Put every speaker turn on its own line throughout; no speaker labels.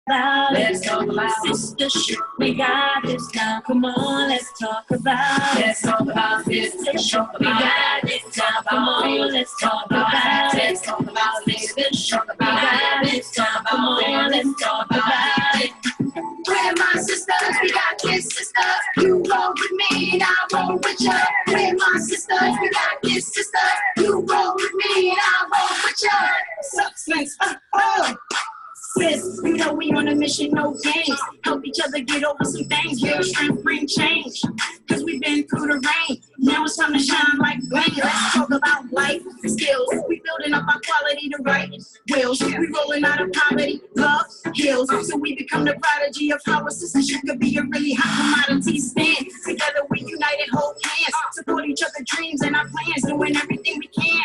about it. Let's talk about sistership. We got this now. Come on, let's talk about it. Let's talk about sistership. We got this now. Come on, let's talk about it. Let's talk about sistership. We got this now. Come on, let's talk about it. We're my sisters, we got this sister. You roll with me and I roll with you. We're my sisters, we got this sister. You roll with me and I roll with you. Substance, sis, you know we on a mission, no games. Help each other get over some things. Real strength bring change. Cause we've been through the rain. Now it's time to shine like rain. Let's talk about life skills. We building up our quality to right wills. We rolling out of poverty, love heals. So we become the prodigy of how a sistership could be a really hot commodity stand. Together we united, hold hands. Support each other's dreams and our plans. Doing everything we can.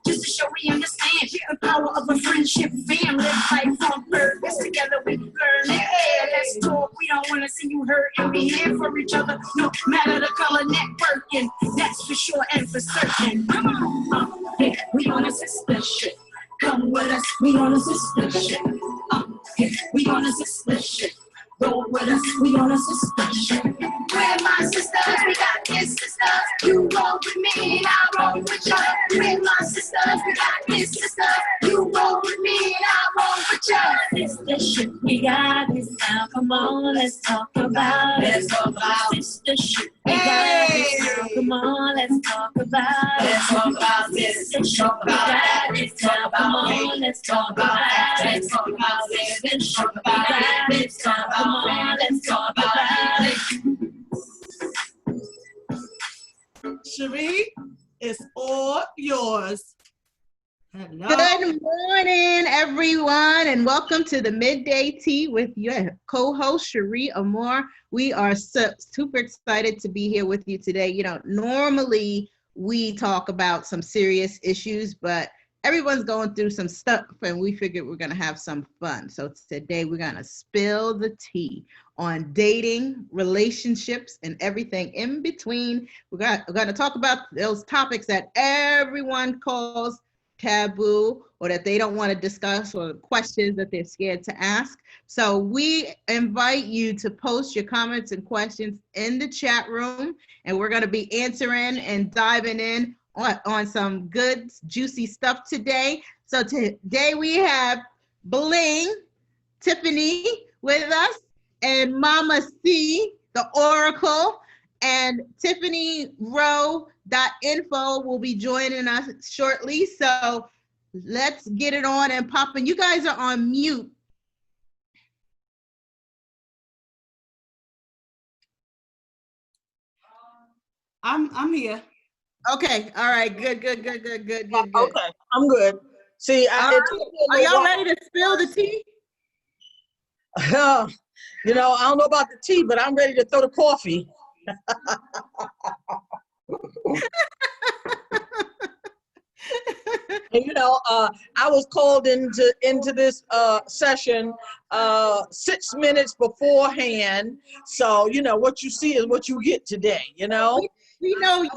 Just to show we understand the power of a friendship fam. Live life on purpose. Together we learn it. Yeah, let's talk. We don't want to see you hurt and be here for each other. No matter the color, networking. That's for sure and for certain. Come on. Yeah, we on a sistership. Come with us. We on a sistership. Yeah, we on a sistership. Roll with us, we on a sistership. We're my sisters, we got this sister. You roll with me and I roll with you. We're my sisters, we got this sister. You roll with me and I roll with you. Sistership, we got this now. Come on, let's talk about it. Let's talk about sistership. We got this now. Come on, let's talk about it. Let's talk about sistership. We got this now. Come on, let's talk about it. Let's talk about sistership. We got this now. Come on, let's talk about it.
Cherie, it's all yours.
Hello. Good morning, everyone, and welcome to the Midday Tea with your co-host, Cherie Amore. We are super excited to be here with you today. You know, normally we talk about some serious issues, but everyone's going through some stuff, and we figured we're going to have some fun. So today we're going to spill the tea on dating, relationships, and everything in between. We're going to talk about those topics that everyone calls taboo, or that they don't want to discuss, or questions that they're scared to ask. So we invite you to post your comments and questions in the chat room, and we're going to be answering and diving in on some good, juicy stuff today. So today we have Bling, Tiffany with us, and Mama C, the Oracle, and Tiffany Rowe.info will be joining us shortly. So let's get it on and popping. You guys are on mute.
I'm here.
Okay, all right, good.
Okay, I'm good. See,
are y'all ready to spill the tea?
You know, I don't know about the tea, but I'm ready to throw the coffee. And you know, I was called into this session 6 minutes beforehand. So you know what you see is what you get today. You know.
You know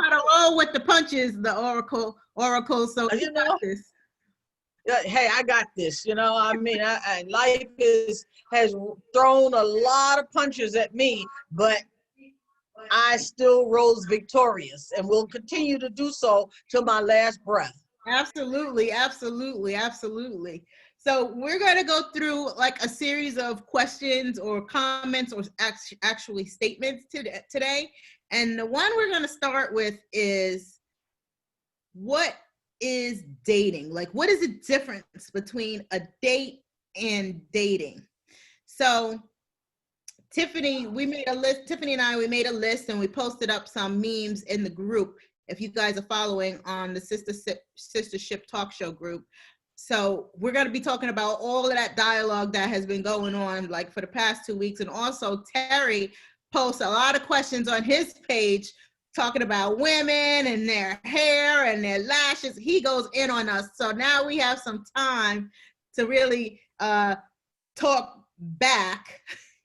how to roll with the punches, the Oracle. So
you know, hey, I got this. You know, I mean, life has thrown a lot of punches at me, but I still rose victorious, and will continue to do so till my last breath.
Absolutely. So we're going to go through like a series of questions or comments or actually statements today. And the one we're going to start with is, what is dating? Like, what is the difference between a date and dating? So Tiffany and I, we made a list, and we posted up some memes in the group, if you guys are following on the Sistahship talk show group. So we're going to be talking about all of that dialogue that has been going on like for the past 2 weeks. And also Terry posts a lot of questions on his page talking about women and their hair and their lashes. He goes in on us. So now we have some time to really talk back.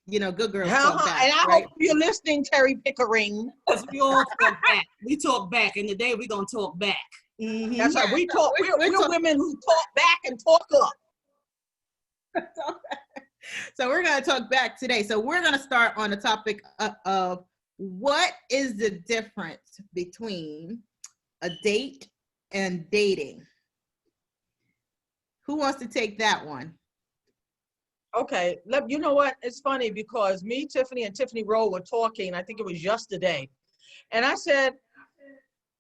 You know, good girls talk back.
And I hope you're listening, Terry Pickering.
Because we all talk back. We talk back, and today we're going to talk back.
Mm-hmm.
That's right. We're women who talk back and talk up.
So we're going to talk back today. So we're going to start on the topic of what is the difference between a date and dating? Who wants to take that one?
Okay, you know what? It's funny because me, Tiffany, and Tiffany Rowe were talking, I think it was yesterday. And I said,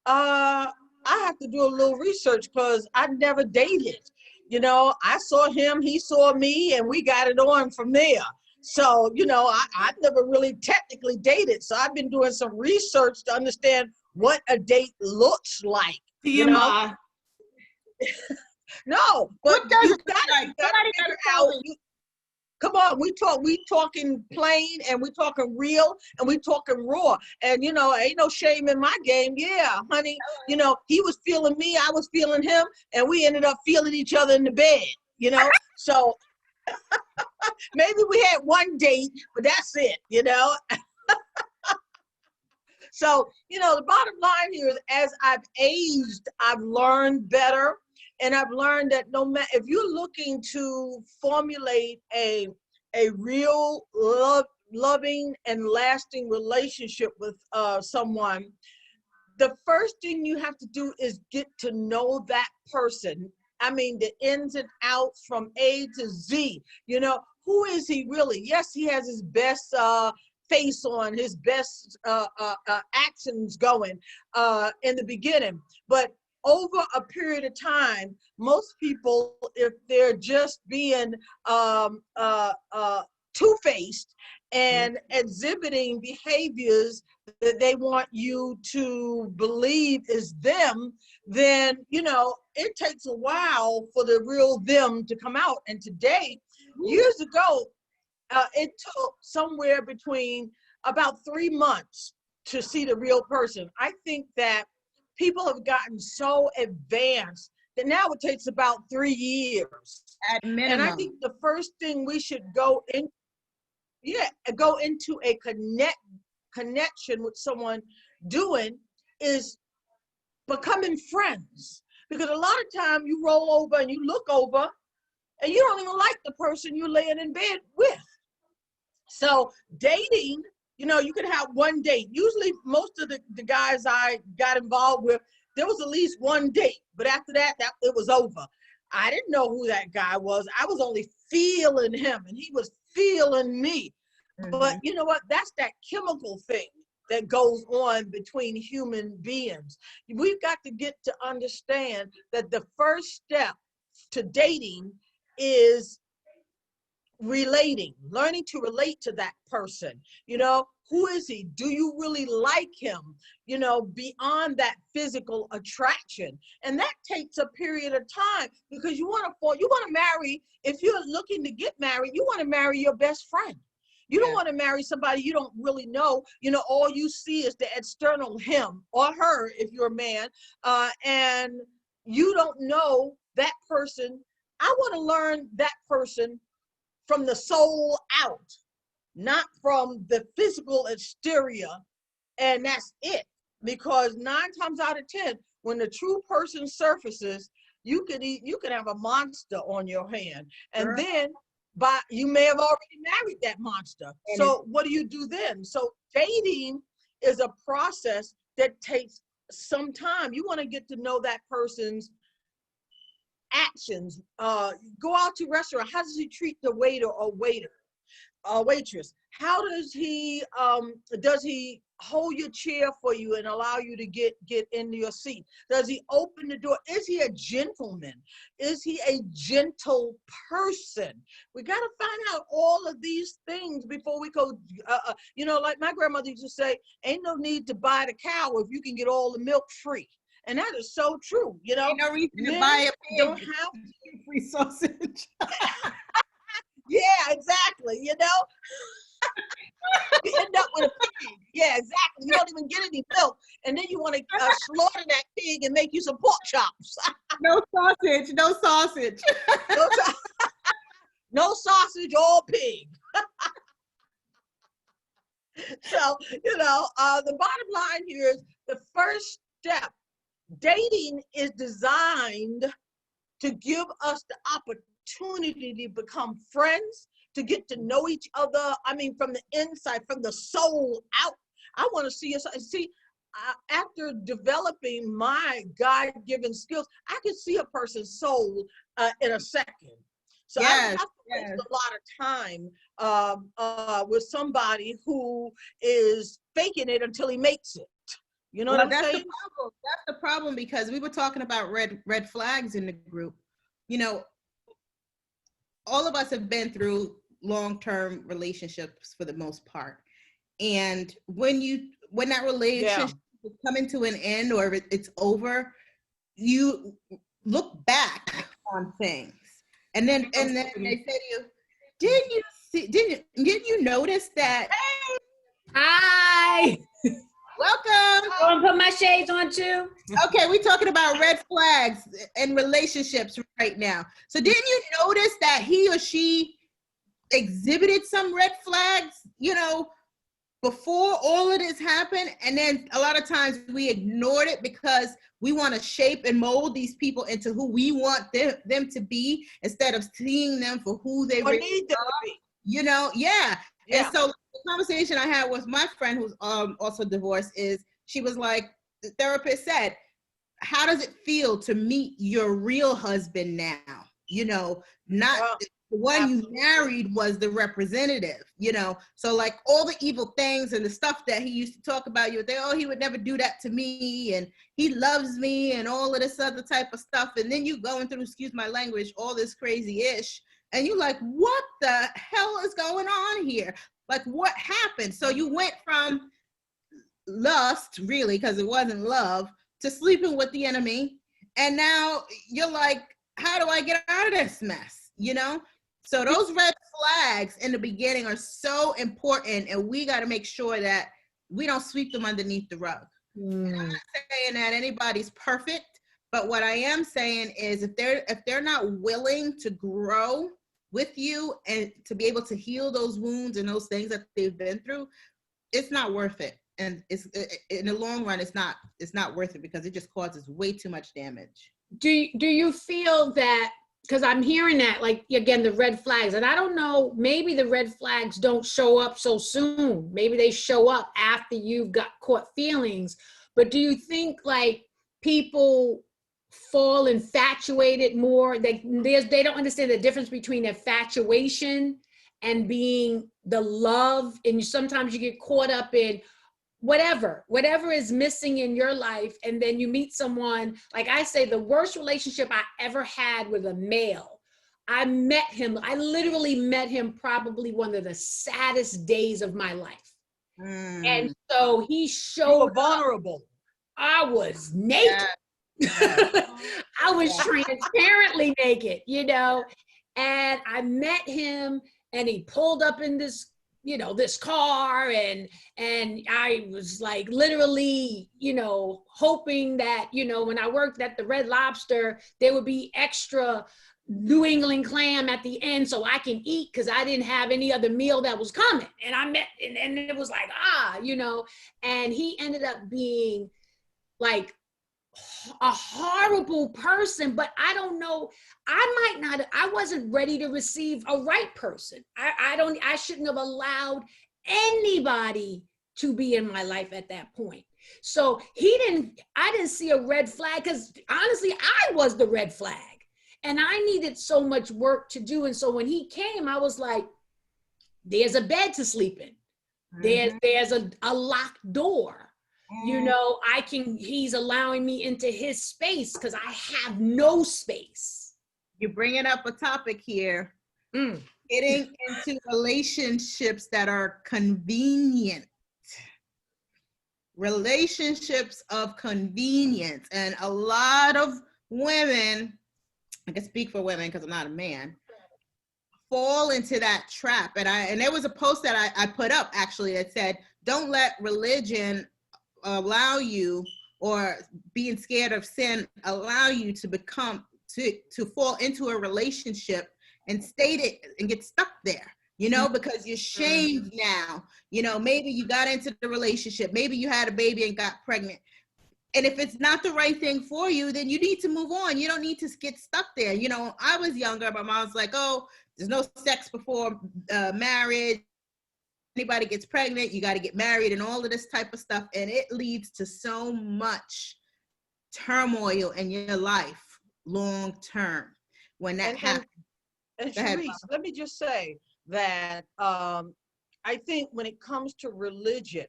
I have to do a little research because I never dated. You know, I saw him, he saw me, and we got it on from there. So, you know, I've never really technically dated. So I've been doing some research to understand what a date looks like. You know? No, but
What does
you
it look
gotta,
like?
you gotta
Somebody
figure
gotta tell
out.
me.
Come on, we talking plain, and we talking real, and we talking raw. And you know, ain't no shame in my game. Yeah, honey, you know, he was feeling me, I was feeling him, and we ended up feeling each other in the bed, you know? So maybe we had one date, but that's it, you know? So, you know, the bottom line here is as I've aged, I've learned better. And I've learned that no matter if you're looking to formulate a real loving and lasting relationship with someone, the first thing you have to do is get to know that person. I mean, the ins and outs from A to Z. You know, who is he really? Yes, he has his best face on, his best actions going in the beginning, but over a period of time, most people, if they're just being two-faced and exhibiting behaviors that they want you to believe is them, then, you know, it takes a while for the real them to come out. And today, years ago, it took somewhere between about 3 months to see the real person. I think that people have gotten so advanced that now it takes about 3 years.
At minimum.
And I think the first thing we should go into a connection with someone doing is becoming friends. Because a lot of time you roll over and you look over and you don't even like the person you're laying in bed with. So dating, you know, you could have one date. Usually most of the guys I got involved with, there was at least one date, but after that it was over. I didn't know who that guy was. I was only feeling him and he was feeling me. But you know what? That's that chemical thing that goes on between human beings. We've got to get to understand that the first step to dating is learning to relate to that person. You know, who is he? Do you really like him? You know, beyond that physical attraction. And that takes a period of time because you want to marry, if you're looking to get married, you want to marry your best friend. You don't want to marry somebody you don't really know. You know, all you see is the external him or her, if you're a man, and you don't know that person. I want to learn that person from the soul out, not from the physical exterior, and that's it. Because 9 times out of 10, when the true person surfaces, you could have a monster on your hand, and then you may have already married that monster. So what do you do then? So dating is a process that takes some time. You want to get to know that person's actions. Go out to a restaurant. How does he treat the waiter or waitress? How does he hold your chair for you and allow you to get into your seat? Does he open the door? Is he a gentleman? Is he a gentle person? We got to find out all of these things before we go. You know, like my grandmother used to say, ain't no need to buy the cow if you can get all the milk free. And that is so true. You know,
ain't no reason to buy a pig.
Don't have
free sausage.
Yeah, exactly. You know, you end up with a pig. Yeah, exactly. You don't even get any milk, and then you want to slaughter that pig and make you some pork chops.
No sausage. No sausage.
No sausage, all pig. So, you know, the bottom line here is the first step. Dating is designed to give us the opportunity to become friends, to get to know each other. I mean, from the inside, from the soul out. I want to see us. See, after developing my God-given skills, I can see a person's soul in a second. So I don't have to waste a lot of time with somebody who is faking it until he makes it. You know what I'm saying?
That's the problem, because we were talking about red flags in the group. You know, all of us have been through long-term relationships for the most part. And when that relationship is coming to an end or it's over, you look back on things. And then they say to you, didn't you notice that?
Hi.
Welcome.
I want to put my shades on too.
Okay, we're talking about red flags in relationships right now. So didn't you notice that he or she exhibited some red flags, you know, before all of this happened? And then a lot of times we ignored it because we want to shape and mold these people into who we want them to be, instead of seeing them for who they really
need them
are.
to be.
You know, And so the conversation I had with my friend who's also divorced is, she was like, the therapist said, how does it feel to meet your real husband now? You know, not the one you married was the representative, you know? So like all the evil things and the stuff that he used to talk about, you would think, oh, he would never do that to me, and he loves me, and all of this other type of stuff. And then you going through, excuse my language, all this crazy ish. And you're like, what the hell is going on here? Like, what happened? So you went from lust, really, because it wasn't love, to sleeping with the enemy. And now you're like, how do I get out of this mess? You know? So those red flags in the beginning are so important, and we got to make sure that we don't sweep them underneath the rug. And I'm not saying that anybody's perfect, but what I am saying is if they're not willing to grow with you and to be able to heal those wounds and those things that they've been through, it's not worth it. And it's in the long run, it's not worth it, because it just causes way too much damage.
Do you feel that, because I'm hearing that, like, again, the red flags, and I don't know, maybe the red flags don't show up so soon. Maybe they show up after you've got caught feelings. But do you think like people fall infatuated more? They don't understand the difference between infatuation and being the love. And sometimes you get caught up in whatever is missing in your life. And then you meet someone, like I say, the worst relationship I ever had with a male. I literally met him probably one of the saddest days of my life. And so he showed
vulnerable.
I was naked. I was transparently naked, you know, and I met him, and he pulled up in this, you know, this car, and I was like literally, you know, hoping that, you know, when I worked at the Red Lobster, there would be extra New England clam at the end so I can eat, because I didn't have any other meal that was coming. And I met, and it was like, you know, and he ended up being like a horrible person. But I don't know, I wasn't ready to receive a right person. I shouldn't have allowed anybody to be in my life at that point. So I didn't see a red flag, because honestly, I was the red flag. And I needed so much work to do. And so when he came, I was like, there's a bed to sleep in. There's a locked door. You know, he's allowing me into his space, because I have no space.
You're bringing up a topic here. Getting into relationships that are convenient. Relationships of convenience. And a lot of women, I can speak for women because I'm not a man, fall into that trap. And there was a post that I put up actually that said, don't let religion allow you, or being scared of sin allow you to fall into a relationship and and get stuck there, you know, because you're shamed now. You know, maybe you got into the relationship, maybe you had a baby and got pregnant, And if it's not the right thing for you, then you need to move on. You don't need to get stuck there. You know, I was younger. My mom was like, oh, there's no sex before marriage. Anybody gets pregnant, you got to get married and all of this type of stuff. And it leads to so much turmoil in your life long term when that happens.
And Sharice, let me just say that I think when it comes to religion,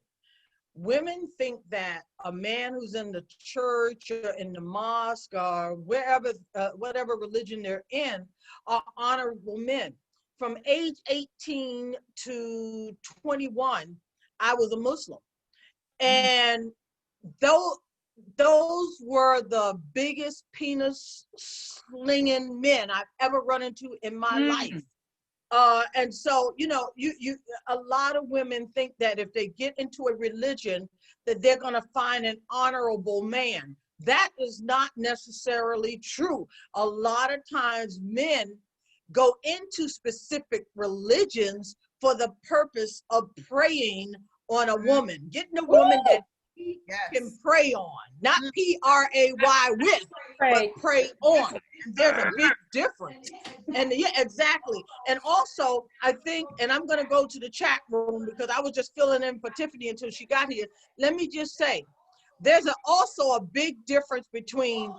women think that a man who's in the church or in the mosque or wherever, whatever religion they're in, are honorable men. From age 18 to 21, I was a Muslim. And those were the biggest penis slinging men I've ever run into in my life. And so, you know, a lot of women think that if they get into a religion, that they're going to find an honorable man. That is not necessarily true. A lot of times men go into specific religions for the purpose of preying on a woman, getting a woman that he can prey on, not P-R-A-Y with, but prey on. There's a big difference. And yeah, exactly. And also, I think, and I'm going to go to the chat room because I was just filling in for Tiffany until she got here. Let me just say, there's also a big difference between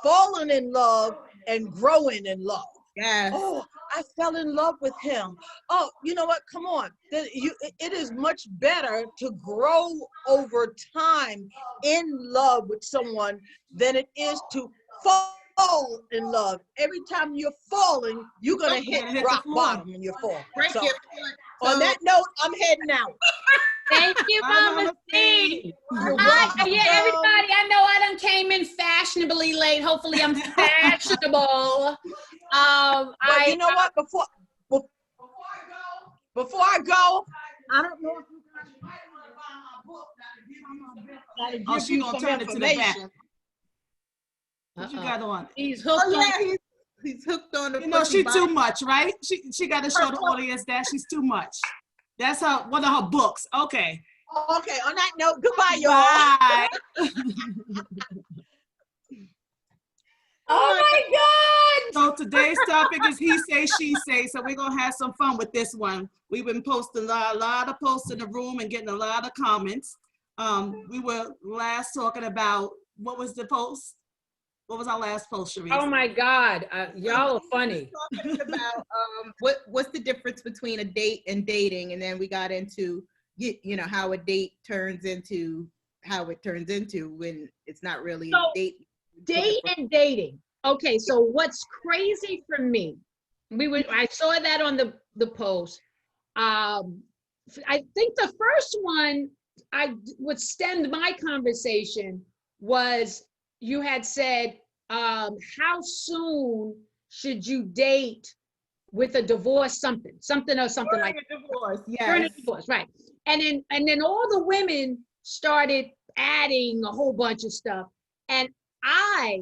falling in love and growing in love.
Yes.
Oh, I fell in love with him. Oh, you know what? Come on. It is much better to grow over time in love with someone than it is to fall in love. Every time you're falling, you're going to hit rock bottom when you fall. So, on that note, I'm heading out.
Thank you, Mama C. Hi, yeah, everybody. I know I done came in fashionably late. Hopefully, I'm fashionable.
But you know what? Before I go, I don't know if you guys might want to buy my book.
Oh, she's gonna turn it to the back. What you got on?
He's hooked.
Oh, yeah, he's hooked on the.
You know, she's too much, right? She got to show the audience that she's too much. That's one of her books. Okay.
Okay. On that note, goodbye, y'all.
Bye.
Oh my God!
So today's topic is he say, she say. So we're gonna have some fun with this one. We've been posting a lot of posts in the room and getting a lot of comments. We were last talking about, what was the post? What was our last post, Sharice?
Oh my God, y'all are funny.
Talking about what's the difference between a date and dating, and then we got into you know how a date turns into how it turns into when it's not really a date.
Date and dating. Okay, so what's crazy for me? I saw that on the post. I think the first one I would stem my conversation was, you had said, how soon should you date with a divorce, something like
a divorce, yes.
During a divorce, right. And then all the women started adding a whole bunch of stuff. And I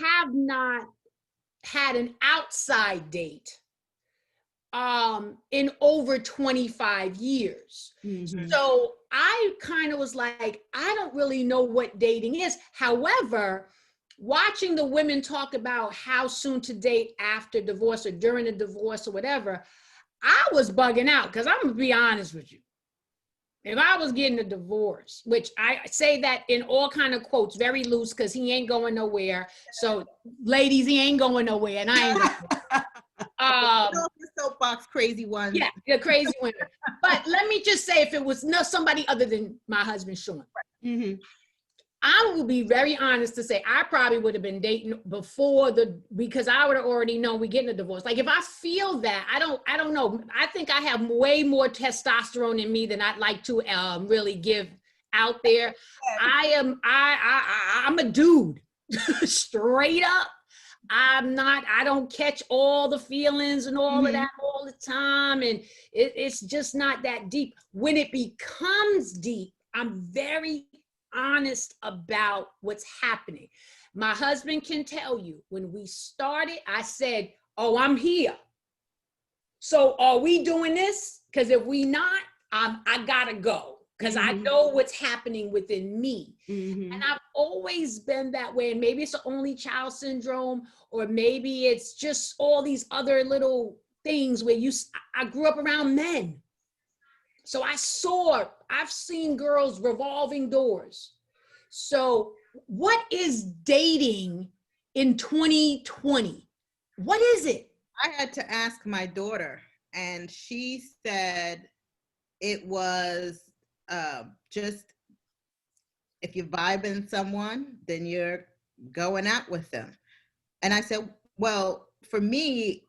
have not had an outside date in over 25 years. Mm-hmm. So I kind of was like, I don't really know what dating is. However, watching the women talk about how soon to date after divorce or during a divorce or whatever, I was bugging out, because I'm gonna be honest with you. If I was getting a divorce, which I say that in all kind of quotes, very loose, because he ain't going nowhere. So ladies, he ain't going nowhere, and I ain't going
soapbox crazy one.
Yeah, the crazy women. But let me just say, if it was somebody other than my husband, Sean, mm-hmm. I will be very honest to say I probably would have been dating before because I would have already known we're getting a divorce. Like, if I feel that, I don't know. I think I have way more testosterone in me than I'd like to really give out there. I'm a dude, straight up. I don't catch all the feelings and all mm-hmm. of that all the time. And it's just not that deep. When it becomes deep, I'm very honest about what's happening. My husband can tell you, when we started, I said, oh, I'm here. So are we doing this? Because if we not, I gotta go. because I know what's happening within me.
Mm-hmm.
And I've always been that way. And maybe it's the only child syndrome, or maybe it's just all these other little things where I grew up around men. So I've seen girls revolving doors. So what is dating in 2020? What is it?
I had to ask my daughter, and she said it was just if you're vibing someone, then you're going out with them. And I said, well, for me,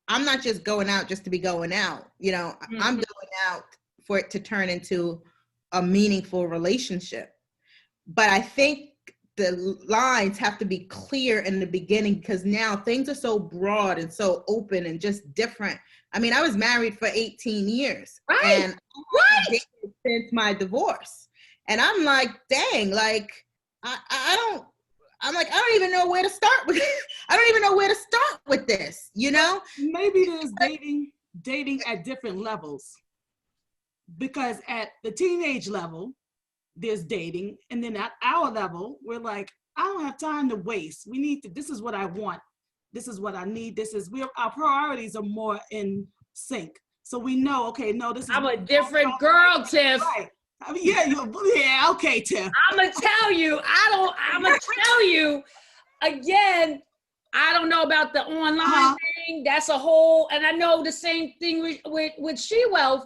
I'm not just going out just to be going out. You know, I'm going out for it to turn into a meaningful relationship. But I think the lines have to be clear in the beginning, because now things are so broad and so open and just different. I mean, I was married for 18 years and I've dated since my divorce. And I'm like, dang, like, I don't even know where to start with it. I don't even know where to start with this, you know?
Maybe there's dating at different levels. Because at the teenage level, there's dating. And then at our level, we're like, I don't have time to waste. This is what I want. This is what I need. Our priorities are more in sync. So we know, okay, no, this is.
I'm a different girl, Tiff.
Right. I mean, yeah, okay, Tiff.
I'm gonna tell you, again, I don't know about the online thing. That's a whole, and I know the same thing with She Wealth.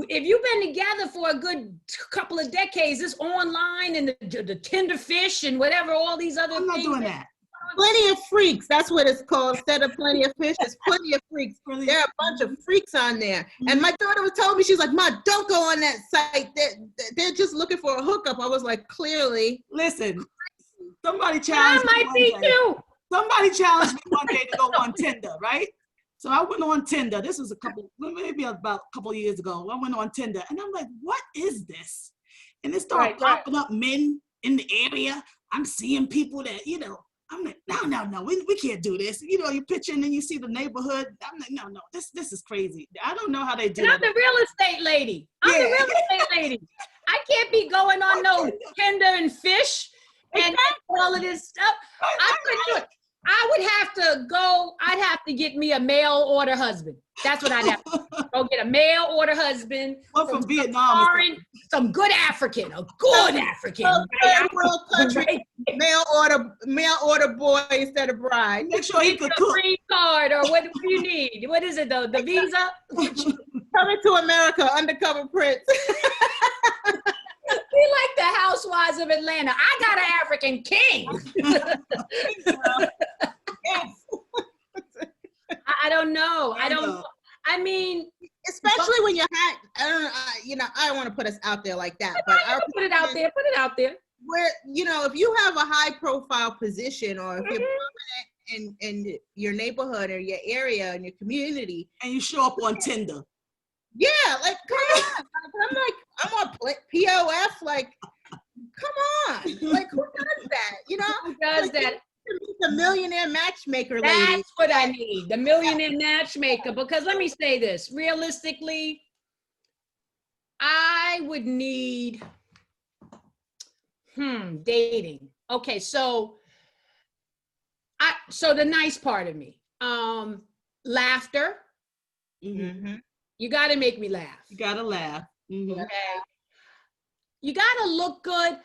If you've been together for a good couple of decades, this online and the tender fish and whatever, all these other things.
I'm not doing that.
Plenty of freaks. That's what it's called. Instead of plenty of fish, it's plenty of freaks. There are a bunch of freaks on there. And my daughter was telling me, she's like, Ma, don't go on that site. They're just looking for a hookup. I was like, clearly.
Listen, somebody challenged me. Somebody challenged me one day to go on Tinder, right? So I went on Tinder. This was maybe about a couple of years ago. I went on Tinder and I'm like, what is this? And it started popping up men in the area. I'm seeing people that, you know, I'm like, no, we can't do this. You know, you picture and then you see the neighborhood. I'm like, no, this is crazy. I don't know how they do it.
I'm the real estate lady. I can't be going on no Tinder and fish and all of this stuff. I couldn't do it. I would have to go, I'd have to get me a mail order husband. That's what I'd have to do. Go get a mail order husband.
One from Vietnam.
Some good African, a good African.
Third world country, mail order boy instead of bride.
Make sure he could cook.
Green card, or what do you need? What is it though? The visa?
Coming to America, undercover prince.
We like the Housewives of Atlanta. I got an African king. I don't know. I don't know. I mean,
especially when you're hot. I don't want to put us out there like that, but
put it out there. Put it out there.
Where, you know, if you have a high profile position, or if you're prominent in your neighborhood or your area and your community,
and you show up on Tinder.
Yeah, like, come on. I'm on POF, like, come on. Like, who does that? You know?
Who does that?
The millionaire matchmaker lady.
That's what I need, the millionaire matchmaker. Because let me say this, realistically, I would need, dating. Okay, so the nice part of me, laughter.
Mm-hmm.
You got to make me laugh.
You got to laugh. Mm-hmm.
Okay. You got to look good.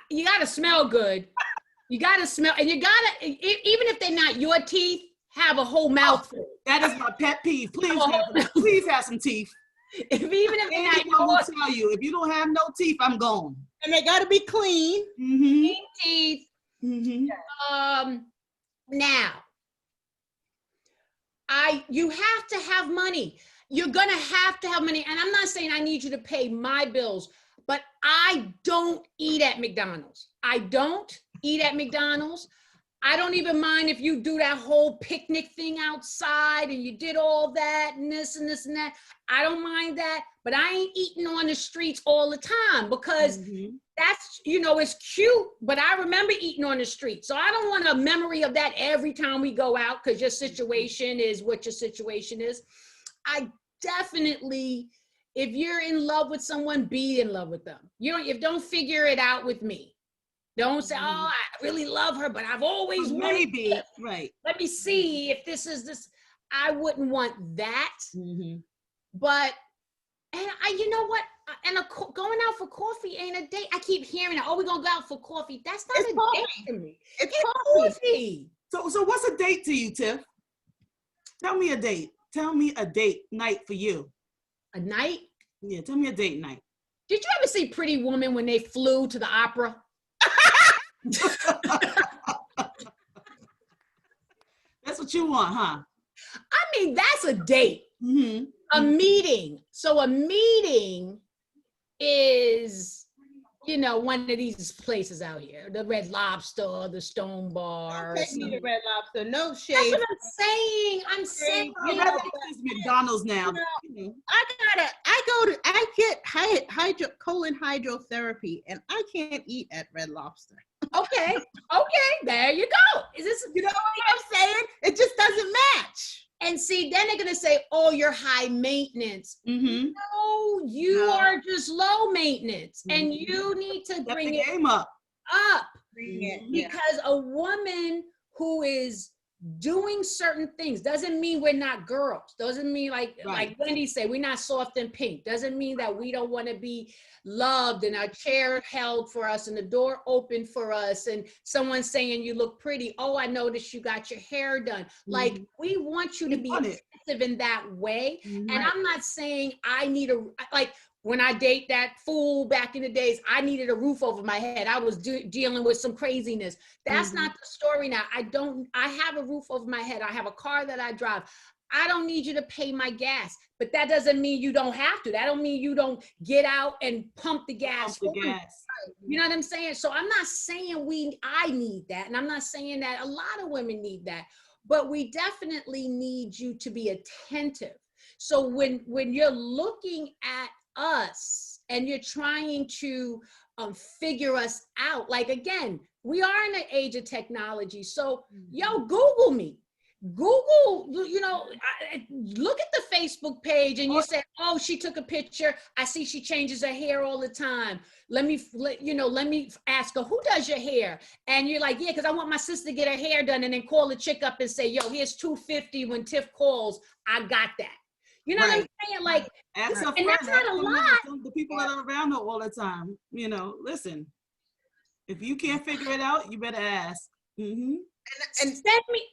You got to smell good. You got to smell, and you got to, even if they're not your teeth, have a whole mouthful.
That is my pet peeve. Please have some teeth.
Even if they're not
yours. I will tell you, if you don't have no teeth, I'm gone.
And they got to be clean.
Mm-hmm.
Clean teeth.
Mm-hmm.
Now, you have to have money. You're gonna have to have money. And I'm not saying I need you to pay my bills, but I don't eat at McDonald's. I don't eat at McDonald's. I don't even mind if you do that whole picnic thing outside and you did all that and this and this and that. I don't mind that, but I ain't eating on the streets all the time because that's, you know, it's cute, but I remember eating on the street. So I don't want a memory of that every time we go out because your situation is what your situation is. I definitely if you're in love with someone, be in love with them. Don't figure it out with me. Don't say, oh, I really love her, but I've always wanted
maybe,
this.
right.
Let me see if this is this. I wouldn't want that. But, and you know what? And going out for coffee ain't a date. I keep hearing it. Oh, we're going to go out for coffee. That's not a date to me.
It's
coffee.
So what's a date to you, Tiff? Tell me a date. Tell me a date night for you.
A night?
Yeah, tell me a date night.
Did you ever see Pretty Woman when they flew to the opera?
That's what you want, huh?
I mean, that's a date. A meeting. So a meeting is, one of these places out here, the Red Lobster, the Stone Bar.
Take me to Red Lobster. No shade.
That's what I'm saying.
It's McDonald's now.
I get colon hydrotherapy, and I can't eat at Red Lobster.
Okay, there you go. Is this,
you know what I'm saying? It just doesn't match.
And see, then they're gonna say, "Oh, you're high maintenance." No, you are just low maintenance, and you need to bring it
game up.
Because a woman who is doing certain things doesn't mean we're not girls. Doesn't mean like Wendy said, we're not soft and pink. Doesn't mean that we don't want to be loved and our chair held for us and the door open for us and someone saying you look pretty. Oh, I noticed you got your hair done. Like, we want you to be attentive in that way. And I'm not saying I need when I date that fool back in the days, I needed a roof over my head. I was dealing with some craziness. That's not the story now. I have a roof over my head. I have a car that I drive. I don't need you to pay my gas, but that doesn't mean you don't have to. That don't mean you don't get out and pump the gas. You know what I'm saying? So I'm not saying I need that. And I'm not saying that a lot of women need that, but we definitely need you to be attentive. So when you're looking at us and you're trying to figure us out, like, again, we are in an age of technology. So Google me. Google, look at the Facebook page and you say, oh, she took a picture. I see she changes her hair all the time. Let me ask her, who does your hair? And you're like, yeah, because I want my sister to get her hair done, and then call the chick up and say, yo, here's $250 when Tiff calls. I got that. You know what I'm saying? Like, and that's not a lot.
The people that are around her all the time, listen, if you can't figure it out, you better ask.
And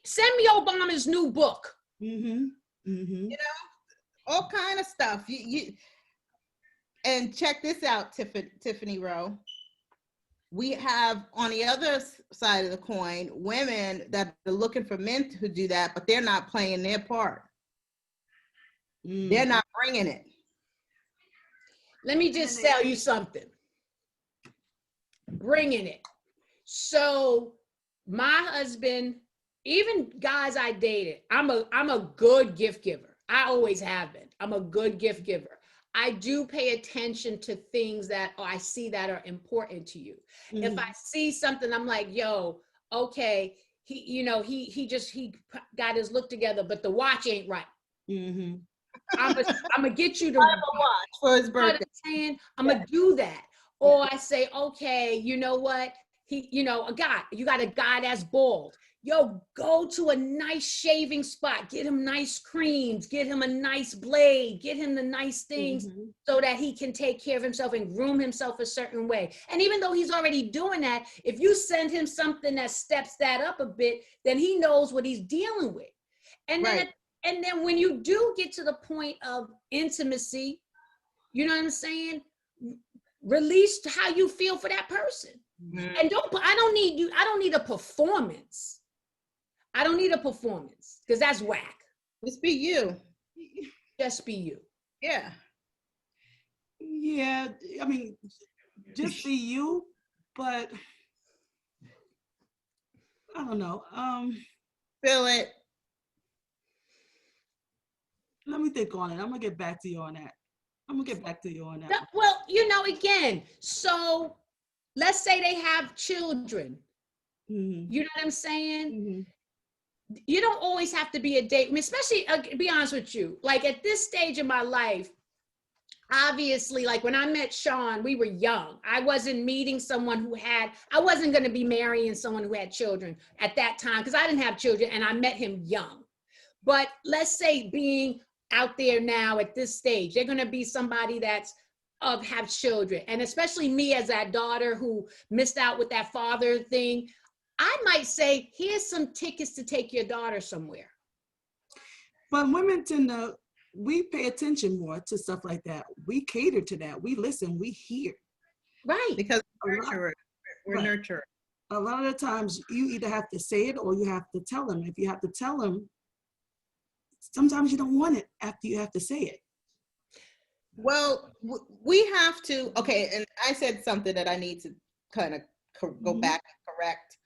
send me Obama's new book.
All kind of stuff. And check this out, Tiffany Rowe. We have on the other side of the coin women that are looking for men to do that, but they're not playing their part. They're not bringing it.
Let me just tell you something. Bringing it. So my husband, even guys I dated, I'm a good gift giver. I always have been. I'm a good gift giver. I do pay attention to things that I see that are important to you. If I see something, I'm like, yo, okay, he got his look together, but the watch ain't right. I'm gonna get you the
watch for his birthday.
I'm gonna do that. Or I say, okay, you know what? You got a guy that's bald. Yo, go to a nice shaving spot, get him nice creams, get him a nice blade, get him the nice things so that he can take care of himself and groom himself a certain way. And even though he's already doing that, if you send him something that steps that up a bit, then he knows what he's dealing with. And then when you do get to the point of intimacy, you know what I'm saying? Release how you feel for that person. And I don't need a performance. I don't need a performance because that's whack.
Just be you.
Just be you.
Yeah.
Yeah. I mean, just be you, but I don't know.
Feel it.
Let me think on it. I'm gonna get back to you on that.
Well, again, so let's say they have children. You know what I'm saying? You don't always have to be a date. I mean, especially, be honest with you, like at this stage in my life, obviously, like when I met Sean, we were young. I wasn't meeting someone I wasn't going to be marrying someone who had children at that time because I didn't have children and I met him young. But let's say being out there now at this stage, they're going to be somebody that's have children. And especially me as that daughter who missed out with that father thing, I might say, here's some tickets to take your daughter somewhere.
But women tend to, we pay attention more to stuff like that. We cater to that. We listen, we hear.
Right.
Because we're nurturer.
A lot of the times you either have to say it or you have to tell them. If you have to tell them, sometimes you don't want it after you have to say it.
Well, we have to, okay, and I said something that I need to kind of go back and correct.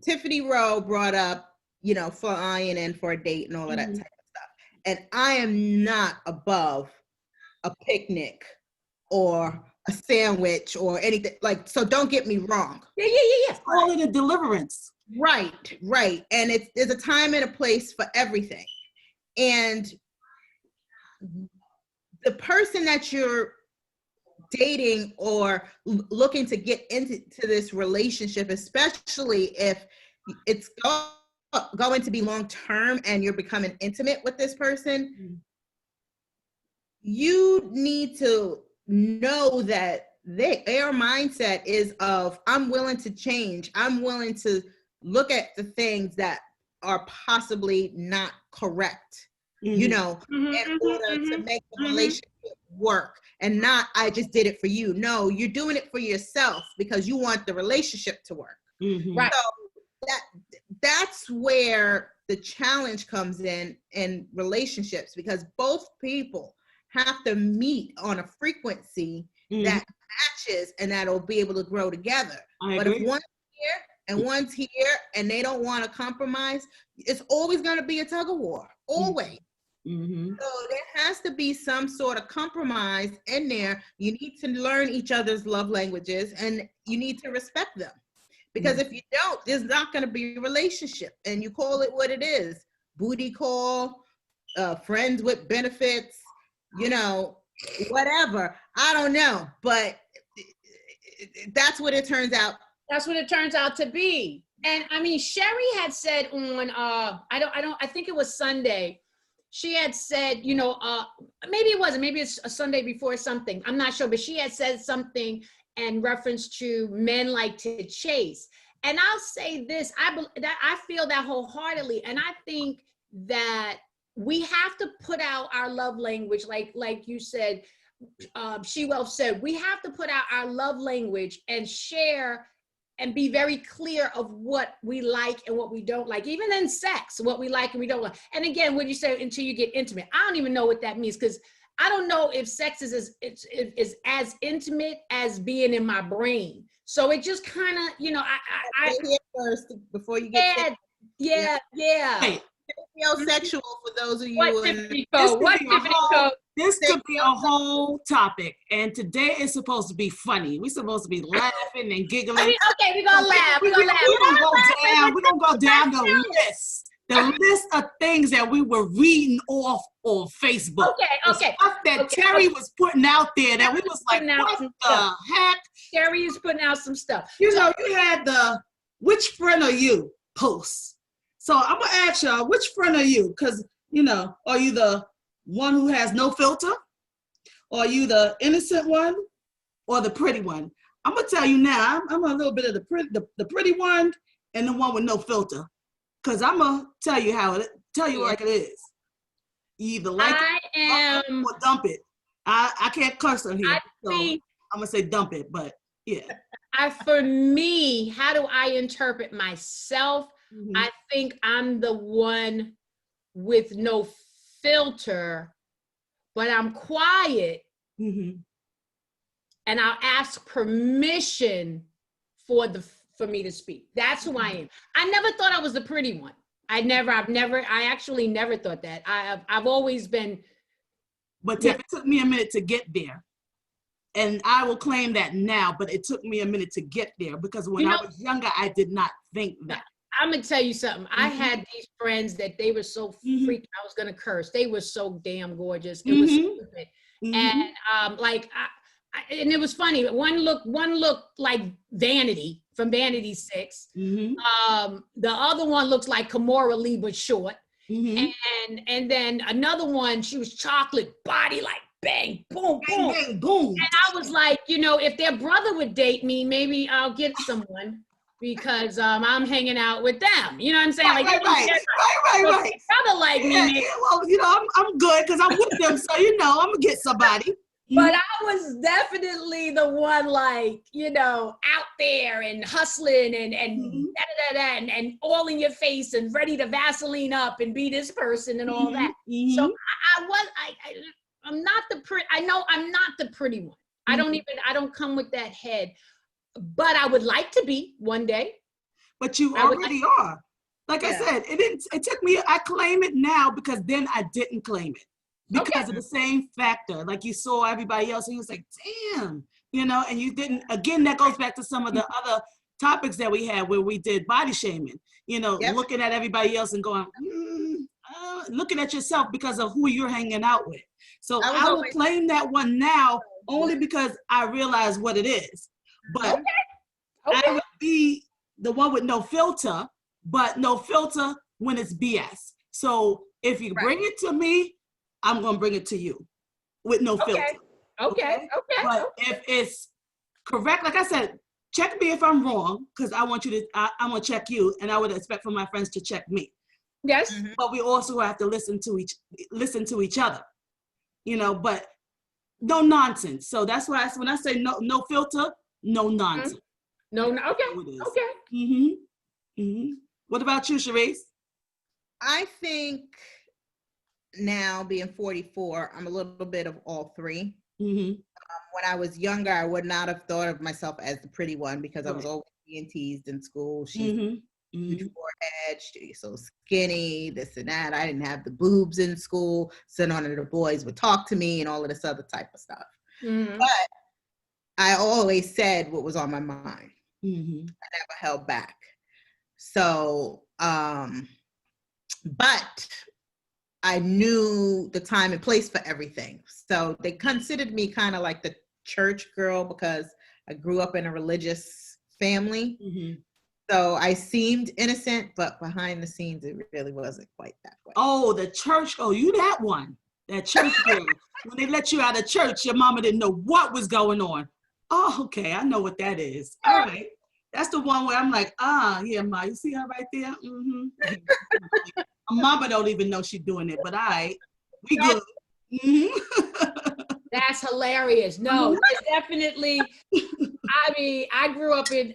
Tiffany Rowe brought up, you know, flying in for a date and all of that type of stuff. And I am not above a picnic or a sandwich or anything, like, so don't get me wrong.
Yeah.
Call it a deliverance.
Right. And there's a time and a place for everything. And the person that you're dating or looking to get into this relationship, especially if it's going to be long-term and you're becoming intimate with this person, you need to know that their mindset is of, I'm willing to change. I'm willing to look at the things that are possibly not correct, you know, in order to make the relationship work, and not, I just did it for you. No, you're doing it for yourself because you want the relationship to work.
Right.
So that's where the challenge comes in relationships, because both people have to meet on a frequency that matches and that'll be able to grow together. But if one's here and one's here and they don't want to compromise, it's always going to be a tug of war, always. So there has to be some sort of compromise in there. You need to learn each other's love languages and you need to respect them. Because if you don't, there's not going to be a relationship. And you call it what it is. Booty call, friends with benefits, you know, whatever. I don't know. But that's what it turns out.
That's what it turns out to be. And I mean, Sherry had said on, I think it was Sunday, she had said, you know, maybe it wasn't, maybe it's a Sunday before something, I'm not sure, but she had said something in reference to men like to chase. And I'll say this, I feel that wholeheartedly. And I think that we have to put out our love language, like you said, She Wealth said, we have to put out our love language and share and be very clear of what we like and what we don't like, even in sex, what we like and we don't like. And again, when you say until you get intimate, I don't even know what that means, because I don't know if sex is as intimate as being in my brain. So it just kind of, you know, I
here first before you get
yeah.
Hey,
sexual for those of you.
What Tiffany code?
This could be a whole topic, and today is supposed to be funny. We're supposed to be laughing and giggling.
Okay, we're gonna laugh. We're gonna
go down the list of things that we were reading off on Facebook.
Okay.
Stuff that Terry was putting out there that we was like, what the heck?
Terry is putting out some stuff.
You know, you had the "which friend are you" post. So I'm gonna ask y'all, which friend are you? Because, you know, are you the one who has no filter? Or are you the innocent one or the pretty one? I'm gonna tell you now, I'm a little bit of the pretty one and the one with no filter. Because I'm gonna tell you like it is. You either like it or dump it. I can't curse on here, so I'm gonna say dump it, but yeah.
For me, how do I interpret myself? I think I'm the one with no filter, but I'm quiet, and I'll ask permission for me to speak. That's who I am. I never thought I was the pretty one. I actually never thought that. I've always been.
But it took me a minute to get there. And I will claim that now, but it took me a minute to get there because when I was younger, I did not think that.
I'm gonna tell you something. I
Mhm.
had these friends that they were so
Mhm.
freaking. I was gonna curse. They were so damn gorgeous. It was
Mhm.
stupid. And
Mhm.
like, and it was funny. One looked like Vanity from Vanity 6.
Mhm.
The other one looks like Kimora Lee, but short.
Mhm.
And then another one, she was chocolate body, like bang, boom,
Bang,
boom.
bang, boom.
I was like, if their brother would date me, maybe I'll get someone because I'm hanging out with them. You know what I'm saying? Like,
Right.
brother like me,
Yeah,
maybe.
yeah, well, I'm good because I'm with them, so I'm gonna get somebody.
But I was definitely the one, like, out there and hustling and
Mhm.
and all in your face and ready to Vaseline up and be this person and all that. So I'm not the pretty. I know I'm not the pretty one. I don't come with that head. But I would like to be one day.
But you
I would
already are. Like I
Yeah.
said, it took me, I claim it now because then I didn't claim it because of the same factor. Like you saw everybody else and you was like, damn, and you didn't. Again, that goes back to some of the other topics that we had where we did body shaming, looking at everybody else and going, looking at yourself because of who you're hanging out with. So I will claim that one now only because I realize what it is. But I would be the one with no filter, but no filter when it's BS. So if you bring it to me, I'm going to bring it to you with no filter.
Okay.
But if it's correct, like I said, check me if I'm wrong, because I want you to, I'm going to check you, and I would expect for my friends to check me.
Yes.
But we also have to listen to each other, but no nonsense. So that's why when I say no filter, no nonsense.
No, okay.
What about you, Sharice?
I think now being 44, I'm a little bit of all three. When I was younger, I would not have thought of myself as the pretty one because I was always being teased in school. She's huge forehead, she's so skinny, this and that. I didn't have the boobs in school, so none of the boys would talk to me and all of this other type of stuff. But I always said what was on my mind. I never held back. So, but I knew the time and place for everything. So they considered me kind of like the church girl because I grew up in a religious family. So I seemed innocent, but behind the scenes, it really wasn't quite that way.
Oh, the church. Oh, you that one. That church girl. When they let you out of church, your mama didn't know what was going on. Oh, okay. I know what that is. All right. That's the one where I'm like, yeah, Ma, you see her right there? My mama don't even know she's doing it, but all right, we good.
That's hilarious. No, it's definitely. I mean, I grew up in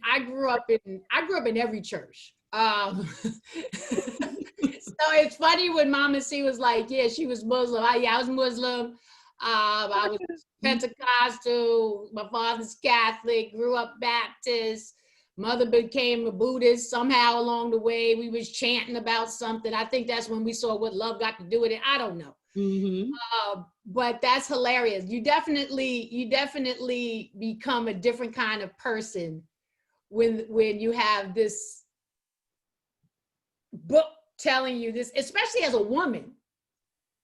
every church. So it's funny when Mama C was like, yeah, she was Muslim. I was Muslim. I was Pentecostal. My father's Catholic. Grew up Baptist. Mother became a Buddhist somehow along the way. We was chanting about something. I think that's when we saw what love got to do with it. I don't know. But that's hilarious. You definitely become a different kind of person when you have this book telling you this, especially as a woman,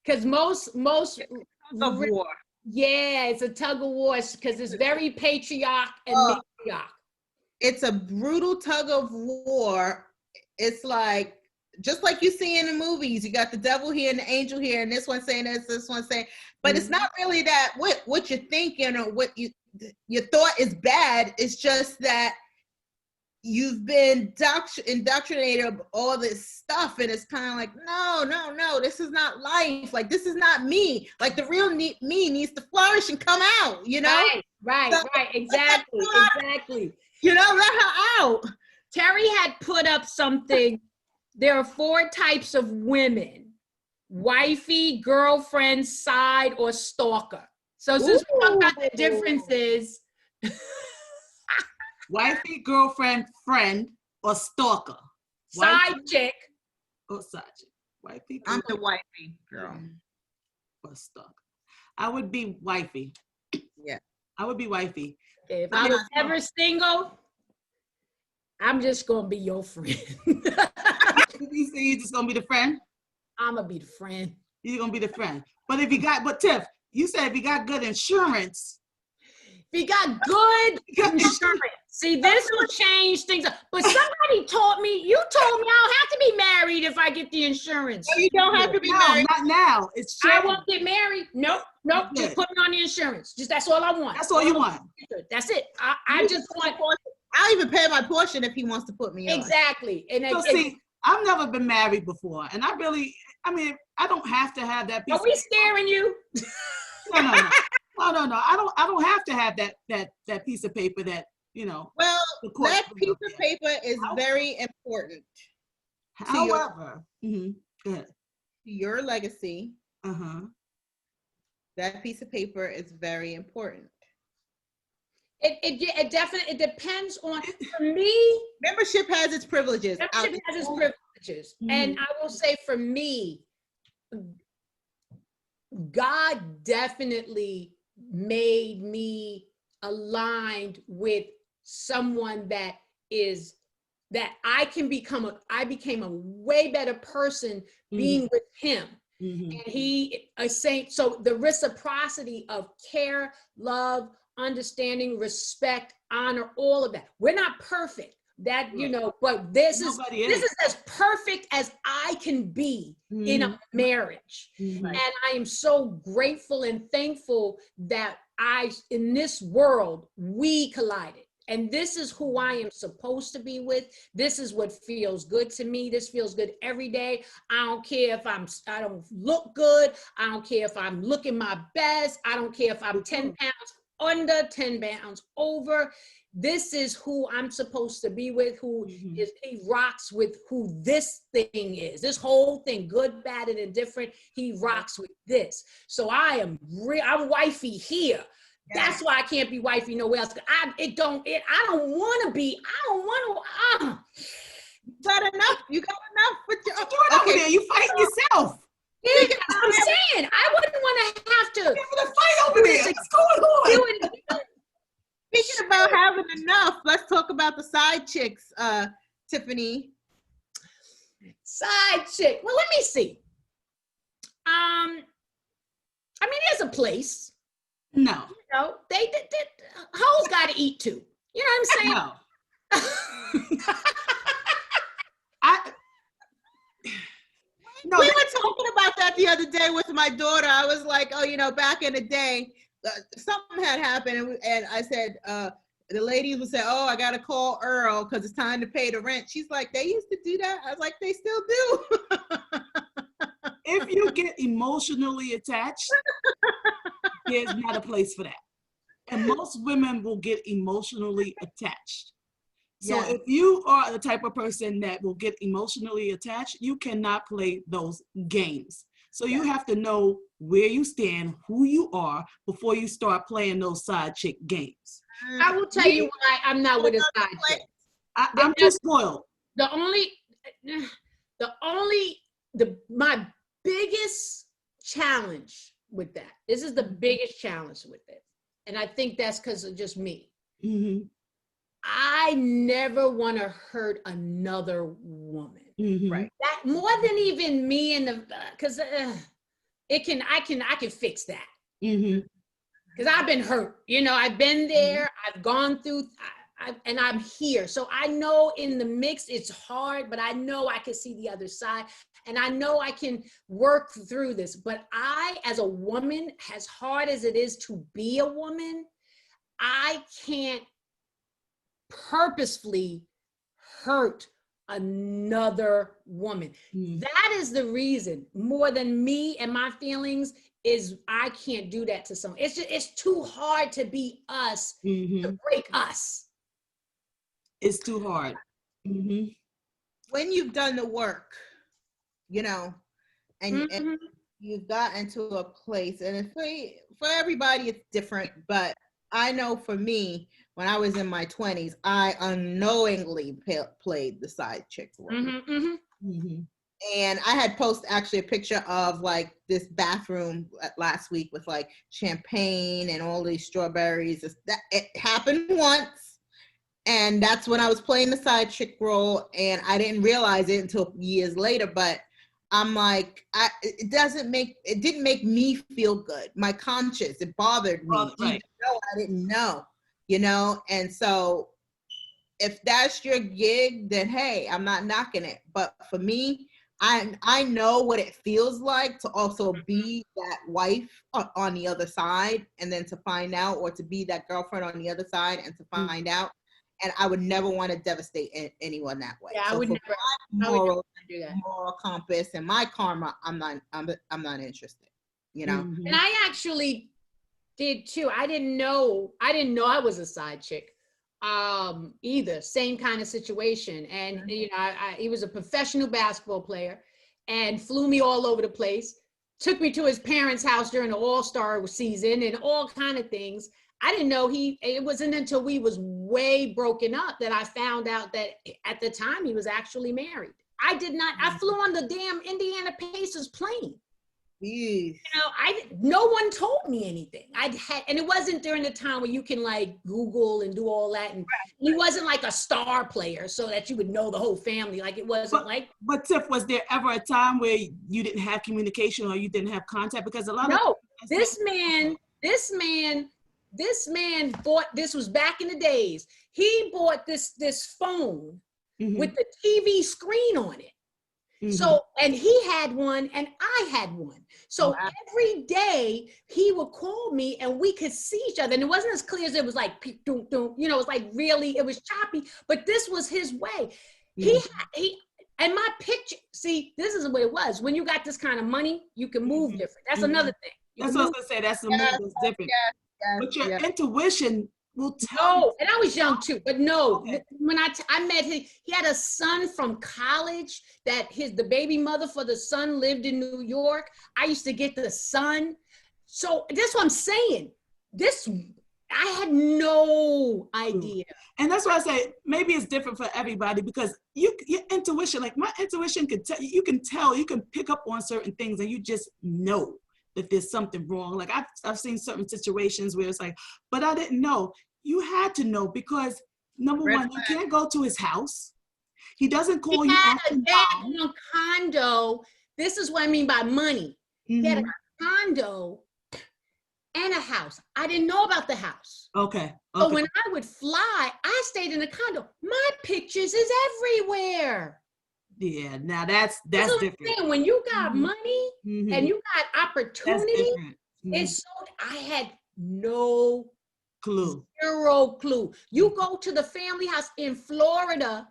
because most
of war.
Yeah, it's a tug of war because it's very patriarch and matriarch.
It's a brutal tug of war. It's like, just like you see in the movies, you got the devil here and the angel here, and this one saying this one saying, but it's not really that what you're thinking or what your thought is bad. It's just that you've been indoctrinated of all this stuff, and it's kind of like, no, this is not life. Like, this is not me. Like, the real me needs to flourish and come out,
Right, exactly.
Let her out.
Terry had put up something. There are 4 types of women: wifey, girlfriend, side, or stalker. So since we talk about the differences.
Wifey, girlfriend, friend, or stalker.
Side chick.
Or side chick. Wifey,
I'm the wifey girl.
Or stalker. I would be wifey.
Yeah.
I would be wifey.
Okay, if I was ever single, I'm just gonna be your friend.
You say you just gonna be the friend?
I'm gonna be the friend.
You're gonna be the friend. But if you got, but Tiff, you said if you got good insurance.
If you got good insurance. See, this will change things. But somebody told me, you told me I don't have to be married if I get the insurance.
You don't have to be
No,
married.
not now. It's
I
changed.
won't get married. Nope.
Yeah.
Just put me on the insurance. Just that's all I want.
That's all you want.
That's it. I just want.
I'll even pay my portion if he wants to put me on.
Exactly. And
So see, I've never been married before, and I don't have to have that piece.
Are we scaring you?
No. I don't have to have that piece of paper that, you know.
Well, that piece of
there.
paper is very important
However, go ahead.
to your legacy.
Uh-huh.
That piece of paper is very important.
It definitely, it depends on, for me,
Membership has its privileges.
membership has its privileges. And I will say for me, God definitely made me aligned with someone that I became a way better person being with him. And he is saying, so the reciprocity of care, love, understanding, respect, honor, all of that. We're not perfect. That, you know, but this is as perfect as I can be in a marriage. And I am so grateful and thankful that in this world, we collided. And this is who I am supposed to be with. This is what feels good to me. This feels good every day. I don't care if I don't look good. I don't care if I'm looking my best. I don't care if I'm 10 pounds under, 10 pounds over. This is who I'm supposed to be with, he rocks with who this thing is. This whole thing, good, bad, and indifferent, he rocks with this. So I'm wifey here. Yeah. That's why I can't be wifey nowhere else. I don't want to be. You got enough.
What you doing over there? You fighting yourself.
Yeah, I'm saying I wouldn't want to have to
fight over there. What's going on?
Speaking about having enough, let's talk about the side chicks, Tiffany.
Side chick. Well, let me see. There's a place.
No.
You know, they hoes got to eat too. You know what I'm saying?
No. We were talking about that the other day with my daughter. I was like, back in the day, something had happened, and I said, the ladies would say, "Oh, I gotta call Earl because it's time to pay the rent." She's like, "They used to do that." I was like, "They still do."
If you get emotionally attached, there's not a place for that. And most women will get emotionally attached. So if you are the type of person that will get emotionally attached, you cannot play those games. So you have to know where you stand, who you are, before you start playing those side chick games.
I will tell you why I'm not with a side chick.
I'm just spoiled.
My biggest challenge with that, this is the biggest challenge with it. And I think that's because of just me.
Mm-hmm.
I never want to hurt another woman.
Mm-hmm.
Right.
That more than even me and because I can fix that.
Mm-hmm.
Because I've been hurt. I've been there. I've gone through, and I'm here. So I know in the mix it's hard, but I know I can see the other side, and I know I can work through this. But I, as a woman, as hard as it is to be a woman, I can't purposefully hurt another woman. That is the reason, more than me and my feelings, is I can't do that to someone. It's too hard to be us, to break us.
It's too hard. Mm-hmm.
When you've done the work, and you've gotten to a place, and for everybody it's different, but I know for me, when I was in my 20s, I unknowingly played the side chick role. And I had posted actually a picture of like this bathroom last week with like champagne and all these strawberries. It happened once. And that's when I was playing the side chick role, and I didn't realize it until years later. But I'm like, it didn't make me feel good. My conscience, it bothered me, even though I didn't know, And so, if that's your gig, then hey, I'm not knocking it. But for me, I know what it feels like to also be that wife on the other side, and then to find out, or to be that girlfriend on the other side and to find out. And I would never want to devastate anyone that way.
Yeah,
so
I would never.
Moral
Do that.
Moral compass and my karma, I'm not interested.
And I actually did too. I didn't know I was a side chick. Either. Same kind of situation. And he was a professional basketball player and flew me all over the place, took me to his parents' house during the All-Star season and all kind of things. I didn't know it wasn't until we was way broken up that I found out that at the time he was actually married. I flew on the damn Indiana Pacers plane.
Jeez.
No one told me anything. And it wasn't during the time where you can like Google and do all that. And he wasn't like a star player so that you would know the whole family. Like it wasn't
But Tiff, was there ever a time where you didn't have communication or you didn't have contact? Because a lot of
this man bought, this was back in the days. He bought this phone with the TV screen on it. So, and he had one and I had one. So every day he would call me and we could see each other. And it wasn't as clear as it was like, it was like really, it was choppy, but this was his way. And my picture, see, this is what it was. When you got this kind of money, you can move different. That's another thing.
That's what I was gonna say, that's the move that's different. But your intuition will tell.
No, and I was young too, but no. Okay. When I met him, he had a son from college that the baby mother for the son lived in New York. I used to get the son. So that's what I'm saying. I had no idea.
And that's why I say maybe it's different for everybody, because your intuition, like my intuition can tell, you can pick up on certain things and you just know that there's something wrong. Like I've seen certain situations where it's like, but I didn't know. You had to know, because number one, you can't go to his house. He doesn't call you.
He had a condo. This is what I mean by money. He had a condo and a house. I didn't know about the house.
Okay.
So when I would fly, I stayed in a condo. My pictures is everywhere.
Yeah, now that's different.
When you got money and you got opportunity, it's so I had no
clue.
Zero clue. You go to the family house in Florida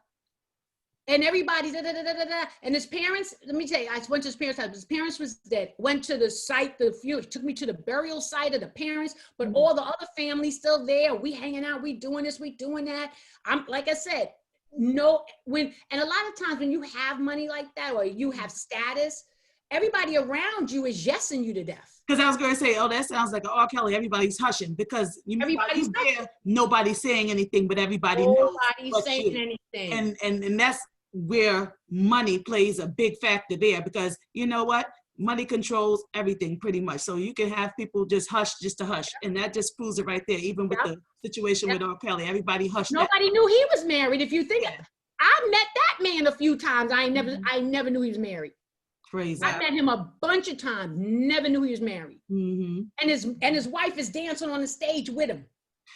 and everybody and his parents, let me tell you, I went to his parents' house. His parents was dead. Went to the site, took me to the burial site of the parents, but all the other families still there. We hanging out, we doing this, we doing that. I'm like I said, and a lot of times when you have money like that or you have status, everybody around you is yesing you to death.
Because I was going to say, that sounds like an R. Kelly. Everybody's hushing, because everybody's there. Nobody's saying anything, but everybody knows.
Nobody's saying anything.
And that's where money plays a big factor there, because you know what? Money controls everything pretty much. So you can have people just hush just to hush. And that just proves it right there. Even with the situation with R. Kelly, everybody hushed.
Nobody knew he was married. If you think I met that man a few times. I never knew he was married.
Crazy.
I met him a bunch of times. Never knew he was married. And his wife is dancing on the stage with him.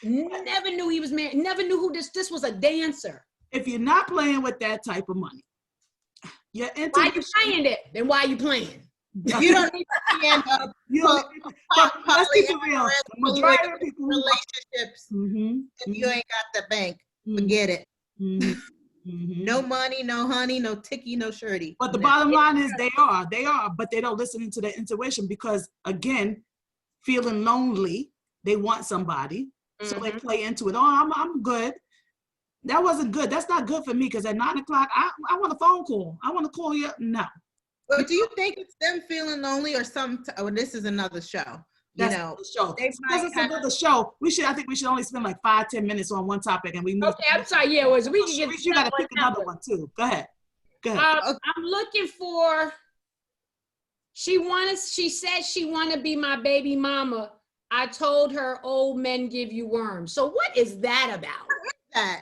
Never knew he was married. Never knew who this was a dancer.
If you're not playing with that type of money, you're into.
Why you playing it? Then why are you playing?
You don't need to stand up.
Let's keep it real. Majority of people
relationships. If you ain't got the bank, forget it. No money, no honey, no ticky, no shirty.
But the bottom line is they are, but they don't listen to their intuition, because again, feeling lonely, they want somebody, so they play into it. Oh, I'm good. That wasn't good. That's not good for me, because at 9 o'clock, I want a phone call. I want to call you. No.
But do you think it's them feeling lonely or something? This is another show.
That's the show. Because it's another show. I think we should only spend like 5-10 minutes on one topic, and we move.
Okay, I'm sorry. Yeah, we can get.
You got to pick another one too. Go ahead.
I'm looking for. She said she want to be my baby mama. I told her old men give you worms. So what is that about?
What is that?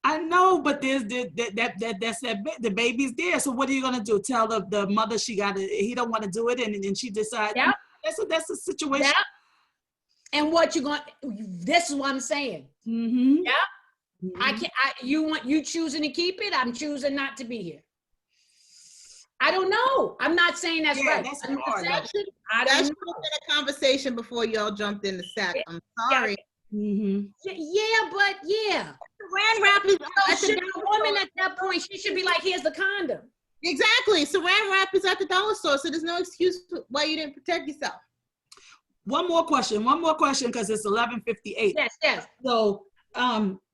I know, but there's the baby's there. So what are you gonna do? Tell the mother he don't want to do it, and then she decides.
Yep.
That's a situation.
Yep. And what you going? This is what I'm saying.
Mm-hmm.
Yep.
Mm-hmm.
You choosing to keep it. I'm choosing not to be here. I don't know. I'm not saying that's right.
That should have been a conversation before y'all jumped in the sack. I'm sorry.
Mm-hmm.
Yeah, but yeah.
Saran wrap is
So should a woman at that point, she should be like, here's the condom.
Exactly. Saran wrap is at the dollar store, so there's no excuse why you didn't protect yourself.
One more question, because it's 11:58.
Yes.
So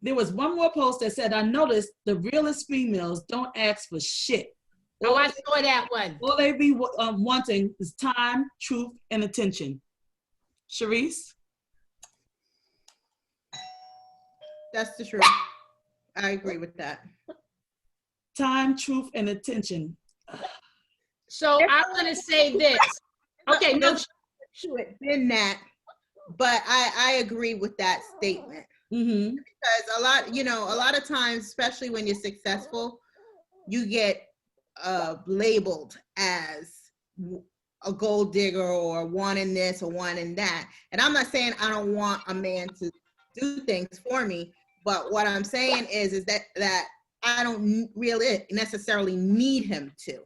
there was one more post that said, I noticed the realest females don't ask for shit.
I saw that one.
All they be wanting is time, truth, and attention. Sharice?
That's the truth. I agree with that.
Time, truth, and attention.
So
I'm
going to say this. Okay, no.
In that, but I agree with that statement.
Mm-hmm.
Because a lot of times, especially when you're successful, you get labeled as a gold digger or wanting this or wanting that. And I'm not saying I don't want a man to do things for me, but what I'm saying is that I don't really necessarily need him to,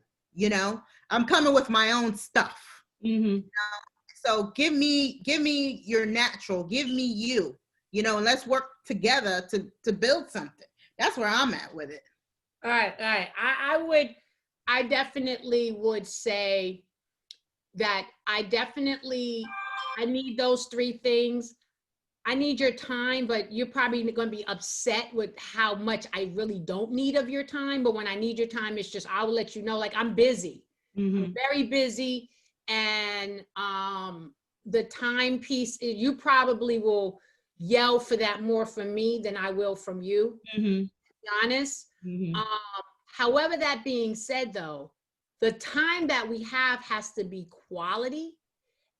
I'm coming with my own stuff.
Mm-hmm.
So give me your natural, give me you, and let's work together to build something. That's where I'm at with it.
All right. I definitely would say that I need those three things. I need your time, but you're probably going to be upset with how much I really don't need of your time. But when I need your time, it's just, I will let you know, like, I'm busy.
Mm-hmm.
I'm very busy. And the time piece, you probably will yell for that more from me than I will from you,
mm-hmm.
to be honest.
Mm-hmm.
However, that being said, though, the time that we have has to be quality.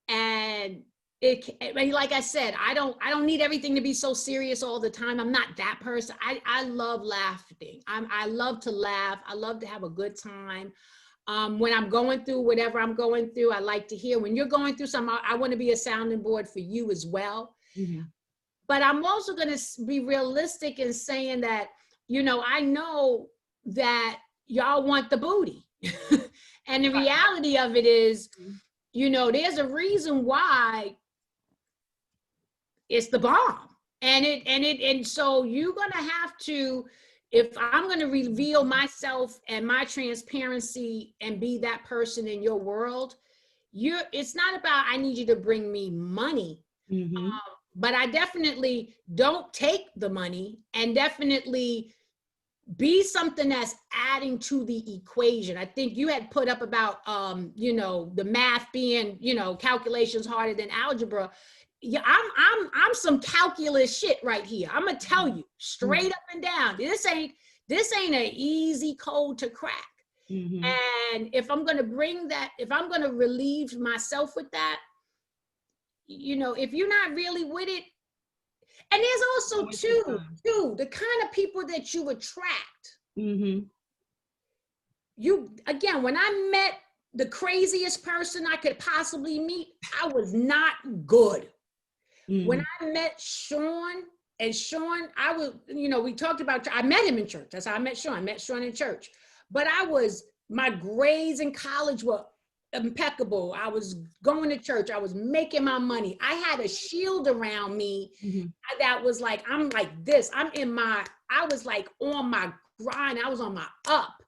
And like I said, I don't need everything to be so serious all the time. I'm not that person. I love laughing. I love to laugh. I love to have a good time. When I'm going through whatever I'm going through, I like to hear. When you're going through something, I want to be a sounding board for you as well.
Mm-hmm.
But I'm also going to be realistic in saying that, I know that y'all want the booty. And the reality of it is, there's a reason why it's the bomb. And so you're going to have to, if I'm going to reveal myself and my transparency and be that person in your world, it's not about, I need you to bring me money.
Mm-hmm.
But I definitely don't take the money, and definitely be something that's adding to the equation. I think you had put up about, the math being, calculations harder than algebra. Yeah, I'm some calculus shit right here. I'm gonna tell you straight up and down. This ain't an easy code to crack.
Mm-hmm.
And if I'm gonna if I'm gonna relieve myself with that, if you're not really with it, and there's also too the kind of people that you attract.
Mm-hmm.
When I met the craziest person I could possibly meet, I was not good. Mm-hmm. When I met Sean, I was, we talked about, I met him in church. That's how I met Sean. I met Sean in church. But my grades in college were impeccable. I was going to church. I was making my money. I had a shield around me that was like, I'm like this. I was like on my grind. I was on my up.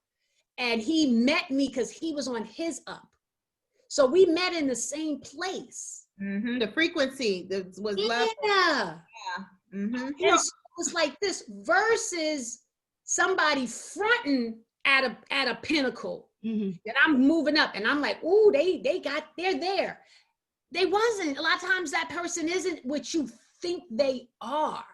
And he met me because he was on his up. So we met in the same place.
Mm-hmm. The frequency that was left.
Yeah.
Mm-hmm.
And so it was like this versus somebody fronting at a pinnacle.
Mm-hmm.
And I'm moving up and I'm like, ooh, they're there. They wasn't. A lot of times that person isn't what you think they are.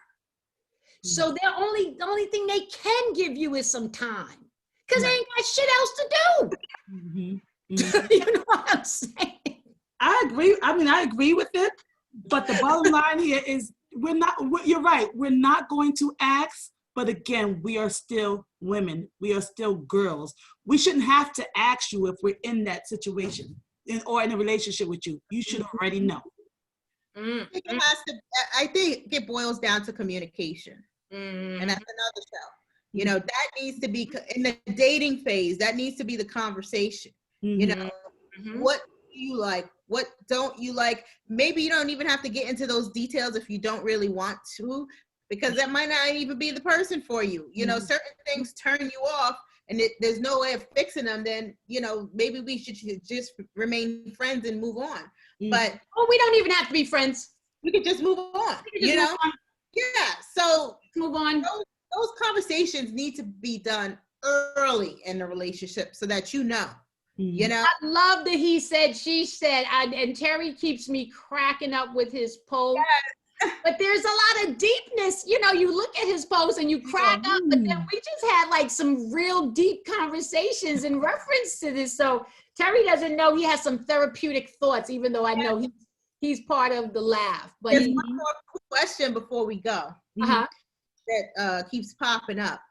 Mm-hmm. So the only thing they can give you is some time. Because they ain't got shit else to do.
Mm-hmm. Mm-hmm.
You know what I'm saying?
I agree. I agree with it. But the bottom line here is you're right. We're not going to ask But again, we are still women. We are still girls. We shouldn't have to ask you if we're in that situation or in a relationship with you. You should already know.
I think it boils down to communication. And that's another show. You know, that needs to be in the dating phase. That needs to be the conversation. You know, what do you like? What don't you like? Maybe you don't even have to get into those details if you don't really want to, because that might not even be the person for you. You know, certain things turn you off and there's no way of fixing them. Then, you know, maybe we should just remain friends and move on. But
we don't even have to be friends.
we could just move on, you know? Yeah, so
Move on.
those conversations need to be done early in the relationship so that you know. You know,
I love that he said, she said, and Terry keeps me cracking up with his post. Yes. But there's a lot of deepness. You know, you look at his post and you crack up, but then we just had like some real deep conversations in reference to this. So Terry doesn't know he has some therapeutic thoughts, even though I know he's part of the laugh. But
there's one more question before we go that keeps popping up.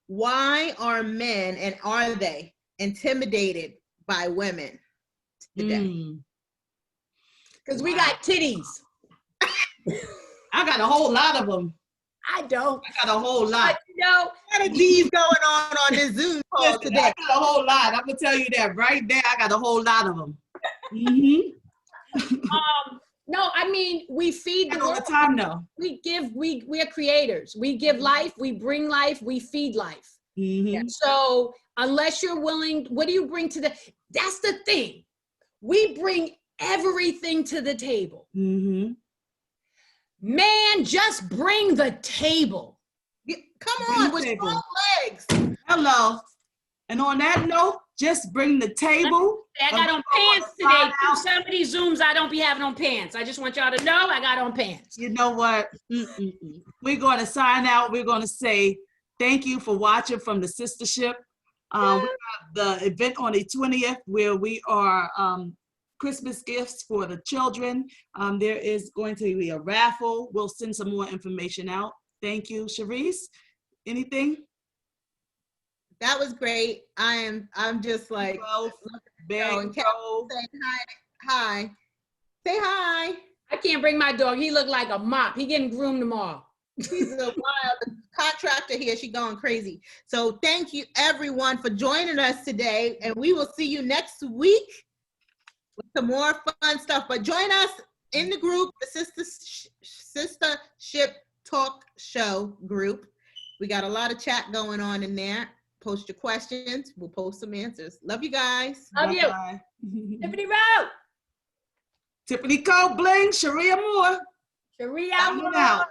Why are men, and are they intimidated by women today?
Because we got titties.
I got a whole lot of them.
I don't.
I got a whole lot.
But, you know,
A lot of D's going on this Zoom call today.
I got a whole lot. I'm gonna tell you that right there. I got a whole lot of them.
no, I mean, we feed the
all the time though.
We're creators. We give life, we bring life, we feed life. So unless you're willing, what do you bring to that's the thing. We bring everything to the table. Man, just bring the table.
Come on, with strong legs.
Hello. And on that note, just bring the table.
I got on pants today. Some of these Zooms I don't be having on pants. I just want y'all to know I got on pants.
You know what? We're going to sign out. We're going to say thank you for watching from the Sistahship. We have the event on the 20th where we are Christmas gifts for the children. There is going to be a raffle. We'll send some more information out. Thank you, Sharice. Anything?
That was great. I'm just like,
saying
hi. Say hi.
I can't bring my dog. He looked like a mop. He getting groomed tomorrow.
She's a wild contractor here. She's going crazy. So thank you everyone for joining us today. And we will see you next week with some more fun stuff. But join us in the group, the Sistahship Talk Show group. We got a lot of chat going on in there. Post your questions. We'll post some answers. Love you guys.
Love you. Tiffany Rowe.
Tiffany Cole Bling. Sharia Moore.
Sharia Moore.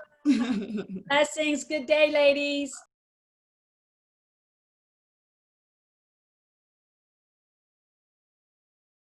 Blessings. Good day, ladies.